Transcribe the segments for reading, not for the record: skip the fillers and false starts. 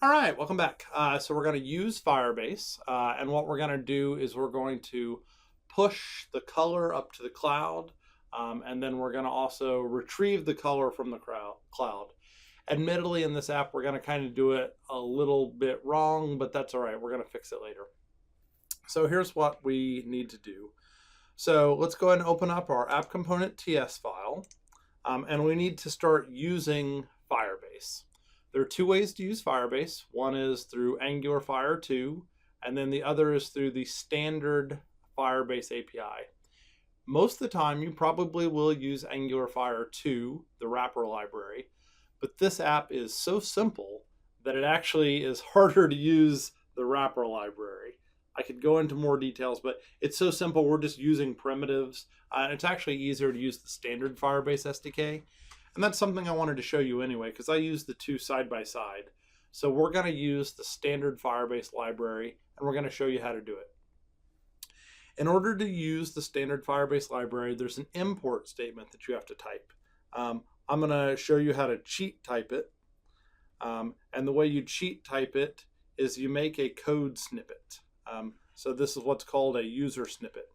All right, welcome back. So we're going to use Firebase, and what we're going to do is we're going to push the color up to the cloud, and then we're going to also retrieve the color from the cloud. Admittedly, in this app, we're going to kind of do it a little bit wrong, but that's all right. We're going to fix it later. So here's what we need to do. So let's go ahead and open up our app component TS file, and we need to start using Firebase. There are two ways to use Firebase. One is through Angular Fire 2, and then the other is through the standard Firebase API. Most of the time, you probably will use Angular Fire 2, the wrapper library, but this app is so simple that it actually is harder to use the wrapper library. I could go into more details, but it's so simple, we're just using primitives. And it's actually easier to use the standard Firebase SDK. And that's something I wanted to show you anyway, because I use the two side by side. So we're going to use the standard Firebase library, and we're going to show you how to do it. In order to use the standard Firebase library, there's an import statement that you have to type. I'm going to show you how to cheat type it. And the way you cheat type it is you make a code snippet. So this is what's called a user snippet.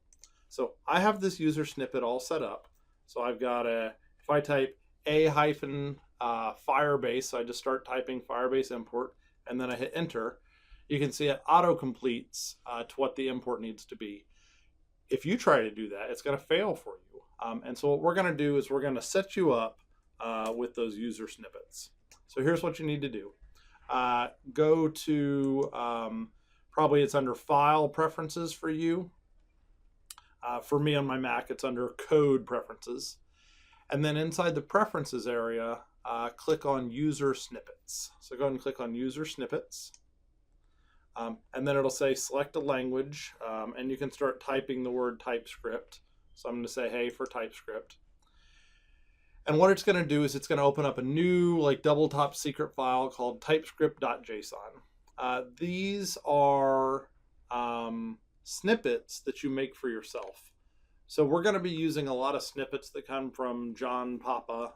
So I have this user snippet all set up. So I've got if I type Firebase, so I just start typing Firebase import, and then I hit enter, you can see it auto completes to what the import needs to be. If you try to do that, it's going to fail for you. And so what we're going to do is we're going to set you up with those user snippets. So here's what you need to do. Go to, probably it's under File Preferences for you. For me on my Mac, it's under Code Preferences. And then inside the Preferences area, click on User Snippets. So go ahead and click on User Snippets. And then it'll say select a language, and you can start typing the word Typescript. So I'm going to say, hey, for Typescript. And what it's going to do is it's going to open up a new double top secret file called typescript.json. These are snippets that you make for yourself. So we're going to be using a lot of snippets that come from John Papa,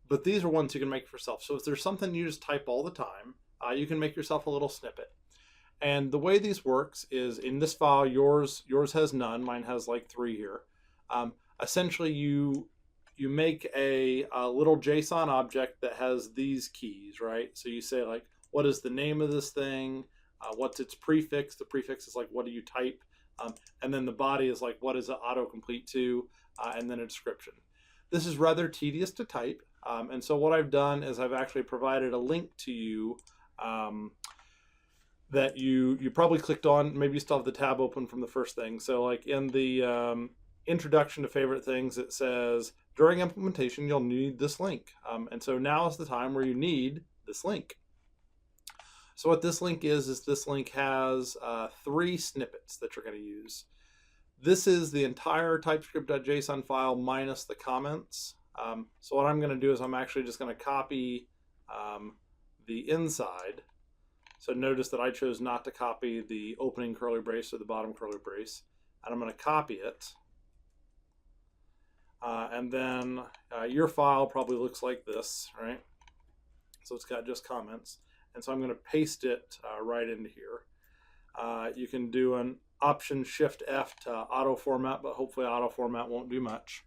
but these are ones you can make for yourself. So if there's something you just type all the time, you can make yourself a little snippet. And the way these works is in this file, yours has none. Mine has like 3 here. Essentially, you make a little JSON object that has these keys, right? So you say what is the name of this thing? What's its prefix? The prefix is what do you type? And then the body is what does it autocomplete to? And then a description. This is rather tedious to type. And so what I've done is I've actually provided a link to you that you probably clicked on. Maybe you still have the tab open from the first thing. So in the introduction to favorite things, it says, during implementation, you'll need this link. And so now is the time where you need this link. So what this link is this link has 3 snippets that you're going to use. This is the entire typescript.json file minus the comments. So what I'm going to do is I'm actually just going to copy the inside. So notice that I chose not to copy the opening curly brace or the bottom curly brace. And I'm going to copy it. And then your file probably looks like this, right? So it's got just comments. And so I'm going to paste it right into here. You can do an Option Shift F to auto format, but hopefully auto format won't do much.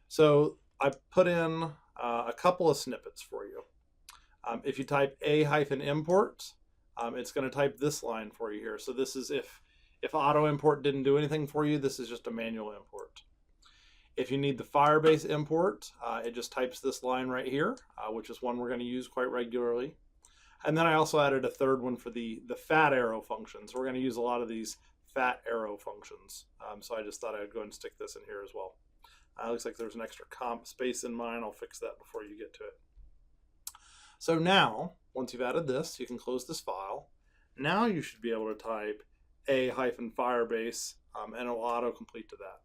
So I put in a couple of snippets for you. If you type a-import, it's going to type this line for you here. So this is if auto import didn't do anything for you, this is just a manual import. If you need the Firebase import, it just types this line right here, which is one we're going to use quite regularly. And then I also added a third one for the fat arrow functions. We're going to use a lot of these fat arrow functions. So I just thought I'd go and stick this in here as well. Looks like there's an extra comp space in mine. I'll fix that before you get to it. So now, once you've added this, you can close this file. Now you should be able to type a-firebase, and it will autocomplete to that.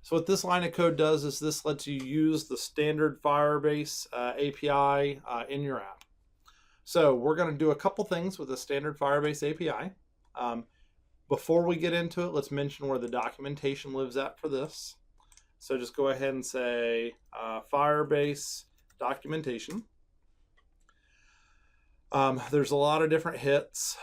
So what this line of code does is this lets you use the standard Firebase API in your app. So we're going to do a couple things with the standard Firebase API. Before we get into it, let's mention where the documentation lives at for this. So just go ahead and say Firebase Documentation. There's a lot of different hits.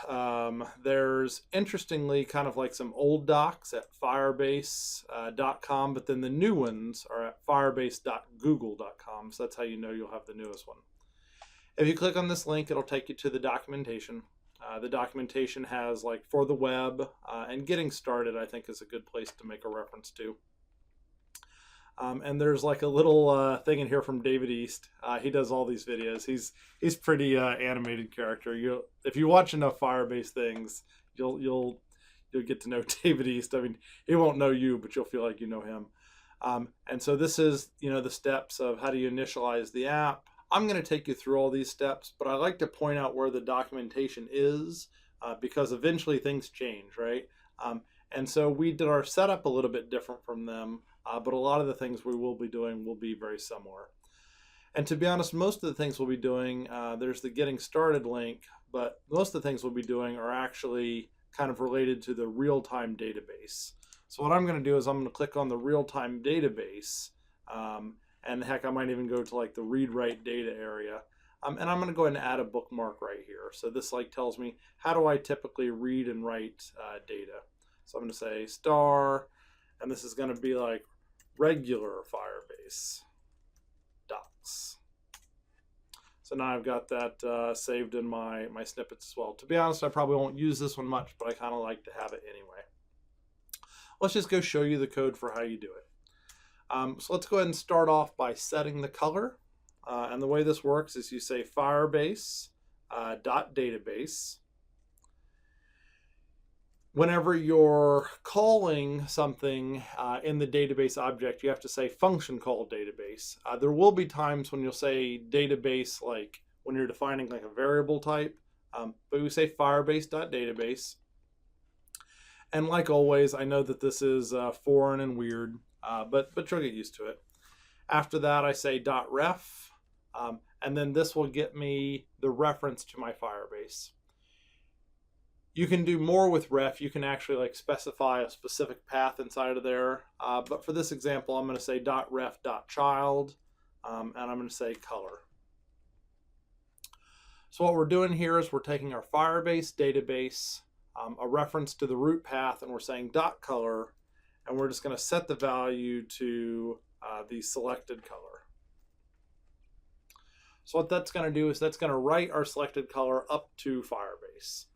There's interestingly kind of like some old docs at firebase.com, but then the new ones are at firebase.google.com. So that's how you know you'll have the newest one. If you click on this link, it'll take you to the documentation. The documentation has like for the web and getting started, I think is a good place to make a reference to. And there's like a little thing in here from David East. He does all these videos. He's pretty animated character. If you watch enough Firebase things, you'll get to know David East. I mean, he won't know you, but you'll feel like you know him. And so this is the steps of how do you initialize the app. I'm going to take you through all these steps, but I like to point out where the documentation is because eventually things change, right? And so we did our setup a little bit different from them, but a lot of the things we will be doing will be very similar. And to be honest, most of the things we'll be doing, there's the getting started link, but most of the things we'll be doing are actually kind of related to the real-time database. So what I'm going to do is I'm going to click on the real-time database, and heck, I might even go to like the read-write data area. And I'm going to go ahead and add a bookmark right here. So this like tells me how do I typically read and write data. So I'm going to say star, and this is going to be like regular Firebase docs. So now I've got that saved in my snippets as well. To be honest, I probably won't use this one much, but I kind of like to have it anyway. Let's just go show you the code for how you do it. So let's go ahead and start off by setting the color. And the way this works is you say Firebase .database. Whenever you're calling something in the database object, you have to say function call database. There will be times when you'll say database, like when you're defining like a variable type, but we say Firebase.database. And like always, I know that this is foreign and weird, but you'll get used to it. After that, I say .ref, and then this will get me the reference to my Firebase. You can do more with ref. You can actually like specify a specific path inside of there. But for this example, I'm going to say .ref.child, and I'm going to say color. So what we're doing here is we're taking our Firebase database, a reference to the root path, and we're saying .color, and we're just going to set the value to the selected color. So what that's going to do is that's going to write our selected color up to Firebase.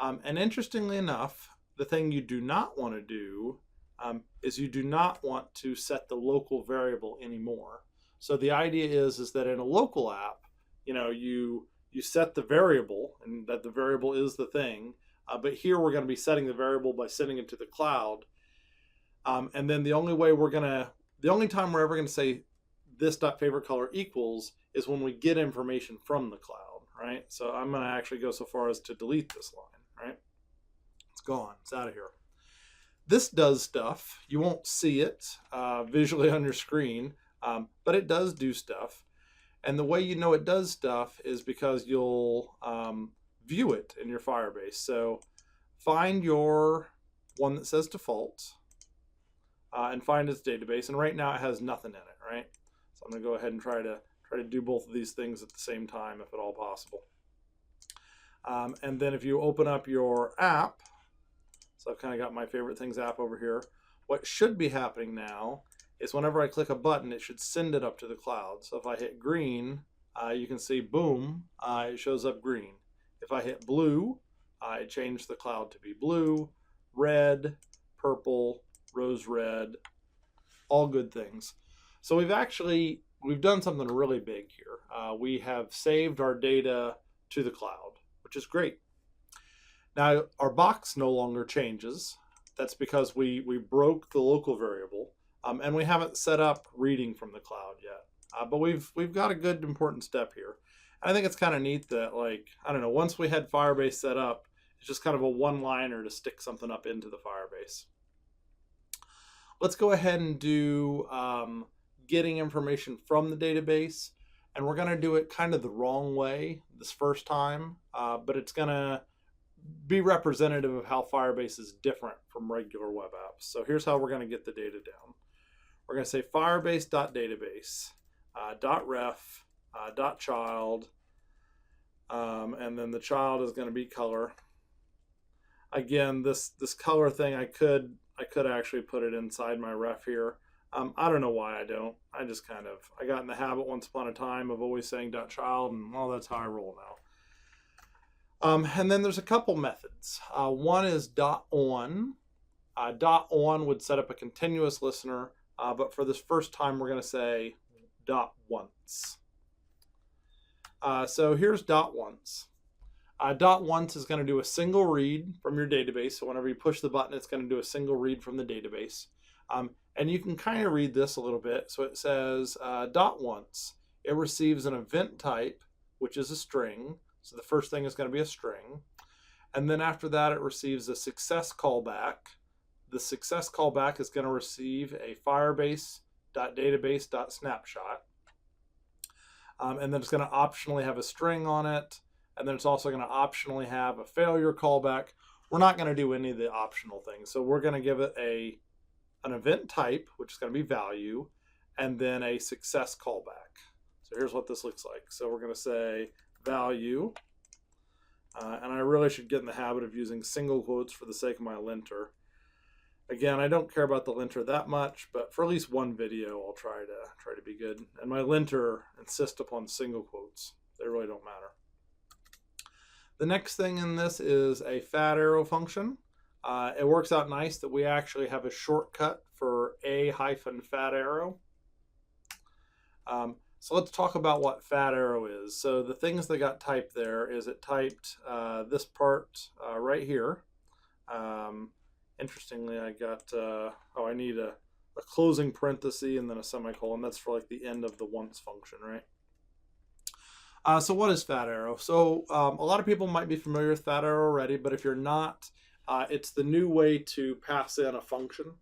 And interestingly enough, the thing you do not want to do is you do not want to set the local variable anymore. So the idea is that in a local app, you set the variable, and that the variable is the thing. But here we're going to be setting the variable by sending it to the cloud. And then the only time we're ever going to say this.favorite color equals is when we get information from the cloud, right? So I'm going to actually go so far as to delete this line. Right? It's gone. It's out of here. This does stuff. You won't see it visually on your screen, but it does do stuff. And the way you know it does stuff is because you'll view it in your Firebase. So find your one that says default and find its database. And right now it has nothing in it, right? So I'm going to go ahead and try to do both of these things at the same time, if at all possible. And then if you open up your app, so I've kind of got my favorite things app over here, what should be happening now is whenever I click a button, it should send it up to the cloud. So if I hit green, you can see, boom, it shows up green. If I hit blue, it changed the cloud to be blue, red, purple, rose red, all good things. So we've done something really big here. We have saved our data to the cloud, which is great. Now our box no longer changes. That's because we broke the local variable, and we haven't set up reading from the cloud yet. But we've got a good important step here. And I think it's kind of neat that, like, I don't know, once we had Firebase set up, it's just kind of a one-liner to stick something up into the Firebase. Let's go ahead and do getting information from the database. And we're going to do it kind of the wrong way this first time, but it's going to be representative of how Firebase is different from regular web apps. So here's how we're going to get the data down. We're going to say Firebase.database, .ref, .child, and then the child is going to be color. Again, this color thing, I could actually put it inside my ref here. I don't know why I don't. I just I got in the habit once upon a time of always saying .child, and well, that's how I roll now. And then there's a couple methods. One is .on. .on would set up a continuous listener, but for this first time, we're going to say .once. So here's .once. .once is going to do a single read from your database. So whenever you push the button, it's going to do a single read from the database. And you can kind of read this a little bit. So it says .once. It receives an event type, which is a string. So the first thing is going to be a string. And then after that, it receives a success callback. The success callback is going to receive a Firebase.database.snapshot. And then it's going to optionally have a string on it. And then it's also going to optionally have a failure callback. We're not going to do any of the optional things. So we're going to give it an event type, which is going to be value, and then a success callback. So here's what this looks like. So we're going to say value. And I really should get in the habit of using single quotes for the sake of my linter. Again, I don't care about the linter that much, but for at least one video, I'll try to be good. And my linter insists upon single quotes. They really don't matter. The next thing in this is a fat arrow function. It works out nice that we actually have a shortcut for a-fat arrow. So let's talk about what fat arrow is. So the things that got typed there is it typed this part right here. Interestingly, I got, I need a closing parenthesis and then a semicolon. That's for like the end of the once function, right? So what is fat arrow? So a lot of people might be familiar with fat arrow already, but if you're not, it's the new way to pass in a function.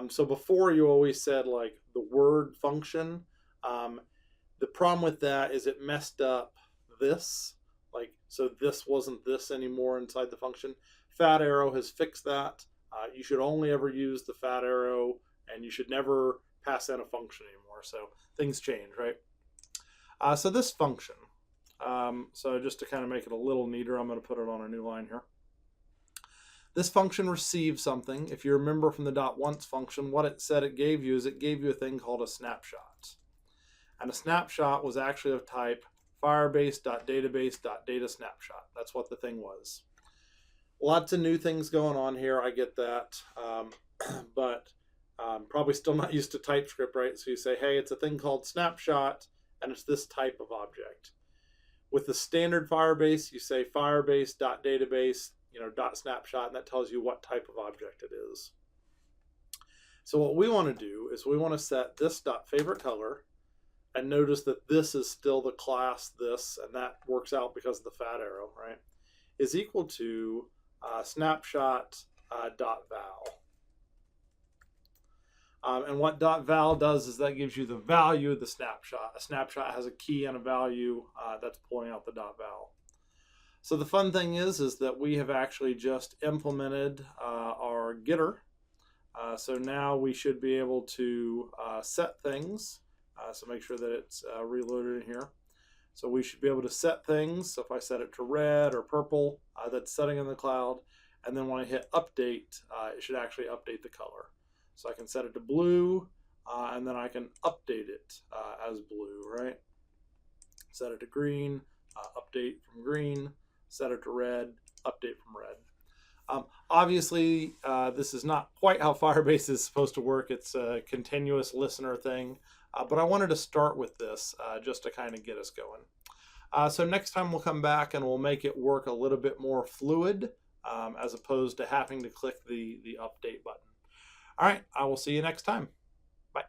So before you always said like the word function. The problem with that is it messed up this. So this wasn't this anymore inside the function. Fat arrow has fixed that. You should only ever use the fat arrow, and you should never pass in a function anymore. So things change, right? So this function, so just to kind of make it a little neater, I'm going to put it on a new line here. This function receives something. If you remember from the .once function, what it said it gave you is it gave you a thing called a snapshot. And a snapshot was actually of type Firebase.database.datasnapshot. That's what the thing was. Lots of new things going on here. I get that. But probably still not used to Typescript, right? So you say, hey, it's a thing called snapshot, and it's this type of object. With the standard Firebase, you say Firebase.database, .snapshot, and that tells you what type of object it is. So what we want to do is we want to set this .favoriteColor, and notice that this is still the class this, and that works out because of the fat arrow, right? Is equal to snapshot.val. And what .val does is that gives you the value of the snapshot. A snapshot has a key and a value that's pulling out the .val. So the fun thing is that we have actually just implemented our getter. So now we should be able to set things. So make sure that it's reloaded in here. So we should be able to set things. So if I set it to red or purple, that's setting in the cloud. And then when I hit update, it should actually update the color. So I can set it to blue, and then I can update it as blue, right? Set it to green, update from green, set it to red, update from red. Obviously, this is not quite how Firebase is supposed to work. It's a continuous listener thing. But I wanted to start with this just to kind of get us going. So next time we'll come back and we'll make it work a little bit more fluid as opposed to having to click the update button. All right, I will see you next time. Bye.